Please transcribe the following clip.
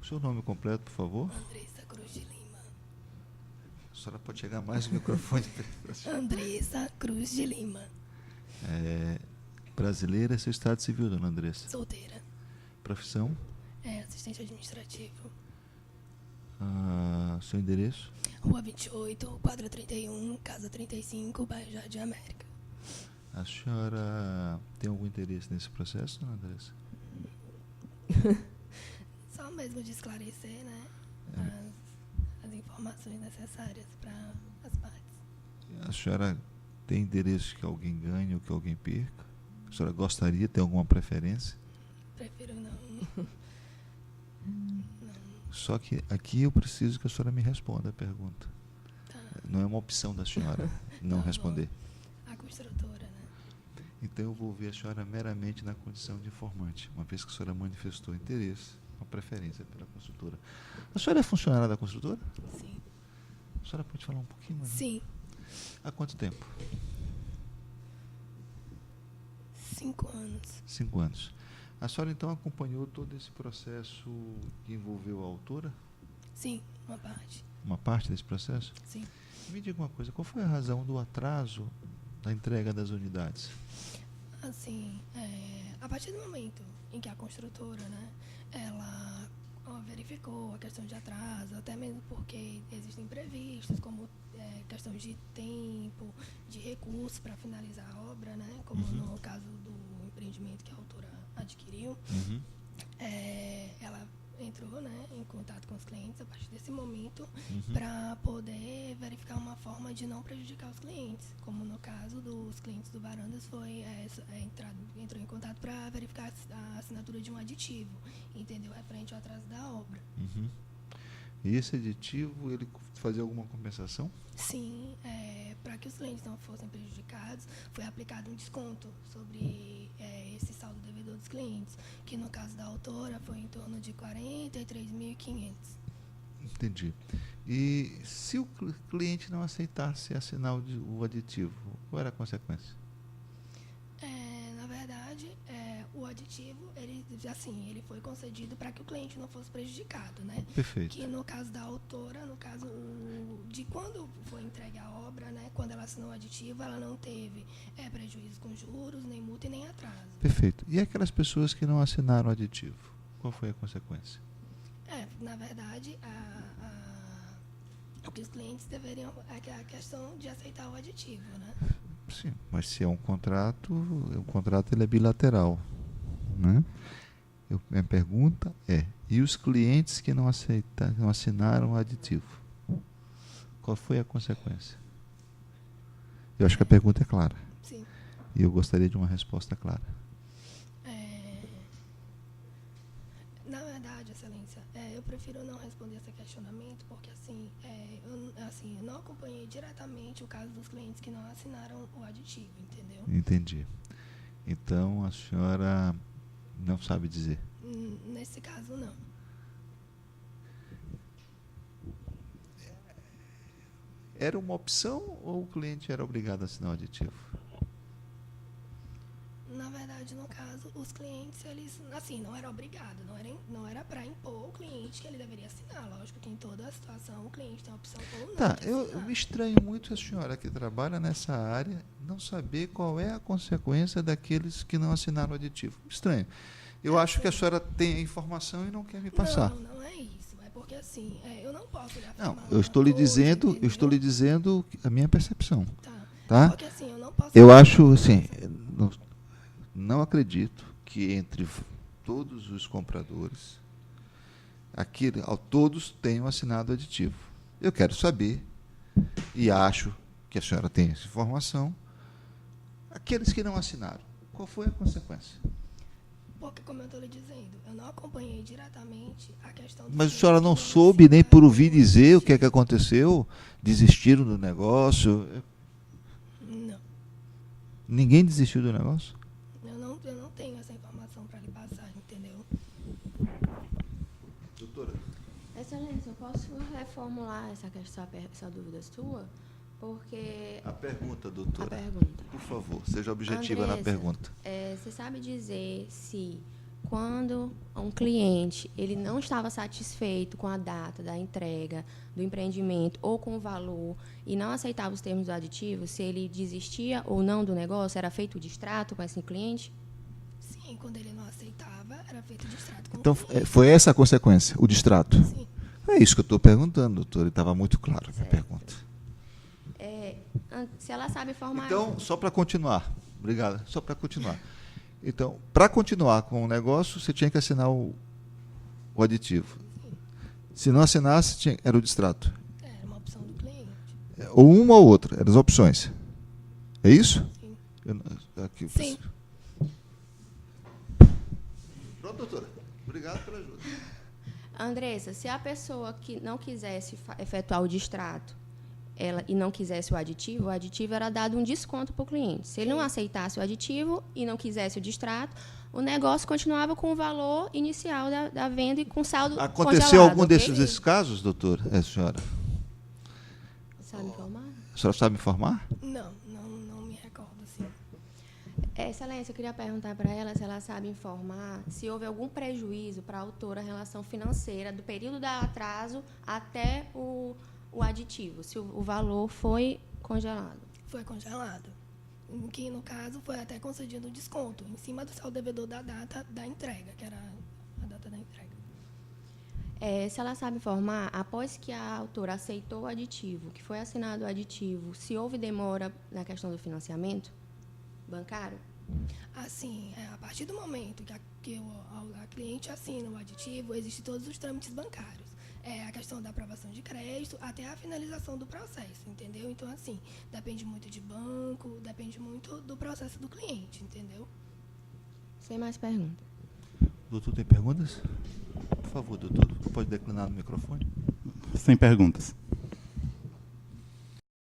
O seu nome completo, por favor? Andressa Cruz de Lima. A senhora pode chegar mais no microfone. Andressa Cruz de Lima. Brasileira, seu estado civil, dona Andressa? Solteira. Profissão? Assistente administrativo. Seu endereço? Rua 28, quadra 31, casa 35, bairro Jardim América. A senhora tem algum interesse nesse processo, dona Andressa? Só mesmo de esclarecer, né, as informações necessárias para as partes. A senhora tem interesse que alguém ganhe ou que alguém perca? A senhora gostaria, tem alguma preferência? Prefiro não. Só que aqui eu preciso que a senhora me responda a pergunta. Tá. Não é uma opção da senhora não responder. A construtora, né? Então eu vou ver a senhora meramente na condição de informante, uma vez que a senhora manifestou interesse, uma preferência pela construtora. A senhora é funcionária da construtora? Sim. A senhora pode falar um pouquinho mais? Sim. Há quanto tempo? 5 anos. 5 anos. A senhora então acompanhou todo esse processo que envolveu a autora? Sim, uma parte. Uma parte desse processo? Sim. Me diga uma coisa, qual foi a razão do atraso da entrega das unidades? Assim, a partir do momento em que a construtora, né, ela verificou a questão de atraso, até mesmo porque existem imprevistos, como questão de tempo, de recursos para finalizar a obra, né, como no caso do empreendimento que a autora adquiriu, ela entrou, né, em contato com os clientes a partir desse momento para poder verificar uma forma de não prejudicar os clientes, como no caso dos clientes do Varandas entrou em contato para verificar a assinatura de um aditivo, entendeu, referente ao atraso da obra. E esse aditivo, ele fazia alguma compensação? Sim, para que os clientes não fossem prejudicados, foi aplicado um desconto sobre esse saldo devedor dos clientes, que no caso da autora foi em torno de 43.500. Entendi. E se o cliente não aceitasse assinar o aditivo, qual era a consequência? Na verdade, o aditivo, ele foi concedido para que o cliente não fosse prejudicado, né? Perfeito. Que no caso da autora, no caso de quando foi entregue a obra, né? Quando ela assinou o aditivo, ela não teve prejuízo com juros, nem multa e nem atraso. Perfeito. E aquelas pessoas que não assinaram o aditivo, qual foi a consequência? Na verdade, o que os clientes deveriam, a questão de aceitar o aditivo, né? Sim, mas se é um contrato ele é bilateral, né? Minha pergunta e os clientes que não assinaram o aditivo, qual foi a consequência? Eu acho que a pergunta é clara. Sim. E eu gostaria de uma resposta clara. Na verdade, Excelência, eu prefiro não responder esse questionamento, porque eu não acompanhei diretamente o caso dos clientes que não assinaram o aditivo, entendeu? Entendi. Então, a senhora não sabe dizer? Nesse caso, não. Era uma opção ou o cliente era obrigado a assinar o aditivo? Na verdade, no caso, os clientes, eles, assim, não era obrigado, não era para impor o cliente que ele deveria assinar. Lógico que em toda a situação o cliente tem a opção ou não. Tá, eu me estranho muito a senhora que trabalha nessa área não saber qual é a consequência daqueles que não assinaram o aditivo. Estranho. Eu acho que a senhora tem a informação e não quer me passar. Não é isso. É porque assim, eu não posso lhe Não, afirmar. eu estou lhe dizendo a minha percepção. Tá? Porque assim, eu não posso. Eu acho assim, não acredito que entre todos os compradores, todos tenham assinado o aditivo. Eu quero saber, e acho que a senhora tem essa informação, aqueles que não assinaram, qual foi a consequência? Porque, como eu estou lhe dizendo, eu não acompanhei diretamente a questão... Mas a senhora não soube nem por ouvir dizer o que é que aconteceu? Desistiram do negócio? Não. Ninguém desistiu do negócio? Eu não tenho essa informação para lhe passar, entendeu? Doutora. Excelência, eu posso reformular essa dúvida sua? Porque... A pergunta, doutora. A pergunta. Por favor, seja objetiva Andressa, na pergunta. Você sabe dizer se quando um cliente ele não estava satisfeito com a data da entrega do empreendimento ou com o valor e não aceitava os termos do aditivo, se ele desistia ou não do negócio, era feito o distrato com esse cliente? Sim, quando ele não aceitava, era feito distrato com Então, o cliente. foi essa a consequência, o distrato? Sim. É isso que eu estou perguntando, doutor. Estava muito claro a minha pergunta. Se ela sabe informar... Então, só para continuar. Obrigado. Só para continuar. Então, para continuar com o negócio, você tinha que assinar o aditivo. Se não assinasse, era o distrato. Era uma opção do cliente. Ou uma ou outra, eram as opções. É isso? Sim. Aqui, Sim. Pronto, doutora. Obrigado pela ajuda. Andressa, se a pessoa que não quisesse efetuar o distrato e não quisesse o aditivo era dado um desconto para o cliente. Se ele não aceitasse o aditivo e não quisesse o distrato, o negócio continuava com o valor inicial da venda e com saldo Aconteceu congelado, algum ok? desses casos, doutor? Senhora? Sabe informar? A senhora sabe informar? Não me recordo, assim. Excelência, eu queria perguntar para ela se ela sabe informar se houve algum prejuízo para a autora em relação financeira do período do atraso até o aditivo, se o valor foi congelado. Foi congelado. Que, no caso, foi até concedido desconto em cima do saldo devedor da data da entrega, que era a data da entrega. Se ela sabe informar, após que a autora aceitou o aditivo, que foi assinado o aditivo, se houve demora na questão do financiamento bancário? Assim, a partir do momento que a cliente assina o aditivo, existem todos os trâmites bancários. A questão da aprovação de crédito até a finalização do processo, entendeu? Então, assim, depende muito de banco, depende muito do processo do cliente, entendeu? Sem mais perguntas. Doutor, tem perguntas? Por favor, doutor, pode declinar no microfone? Sem perguntas.